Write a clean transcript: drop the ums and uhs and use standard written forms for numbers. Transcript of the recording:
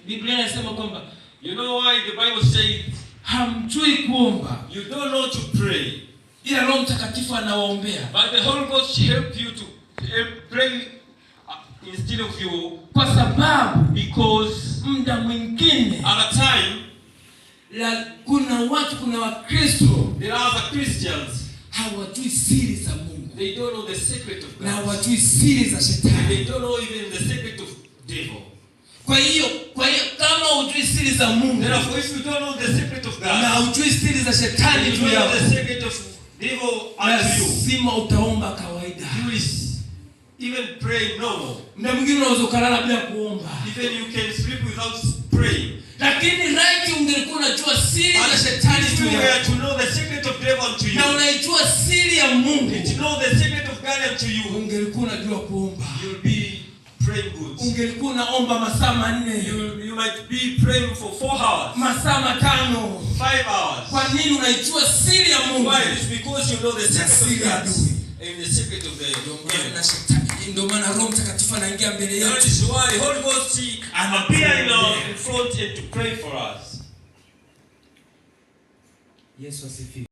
Biblia inasema kwamba you know why the Bible says hamjui kuomba. You don't know to pray. Ila Roho Mtakatifu anawaombea. But the Holy Ghost help you to pray instead of you. Kwa sababu because muda mwingine at a time kuna Wakristo, there are the Christians, hawajui siri za Mungu. They don't know the secret of God. Na hawajui siri za Shetani. They don't know even the secret of devil. Kwa hiyo kama hujui siri za Mungu, therefore if you don't know the secret of God, na hujui siri za Shetani juu yako, the secret of devil unto you, lazima utaomba kawaida. You is even pray normal. Na mwingine unaweza kulala bila kuomba. Even you can sleep without praying. Lakini right ungelikuwa unajua siri za Shetani juu yako, to know the secret of devil unto you, na unaijua siri ya Mungu, to know the secret of God unto you, ungelikuwa unajua kuomba. You'll be praying good. Ungelikuwa unaomba masaa 4. You might be praying for 4 hours. Masaa 5. 5 hours. Kwa nini unaijua siri ya Mungu? Why? It's because you know the secret of God and the secret of the devil. Na Shetani. Ndio maana Roho Mtakatifu anaingia mbele yetu. That is why the Holy Ghost appear in front and to pray for us. Yesu asifiwe.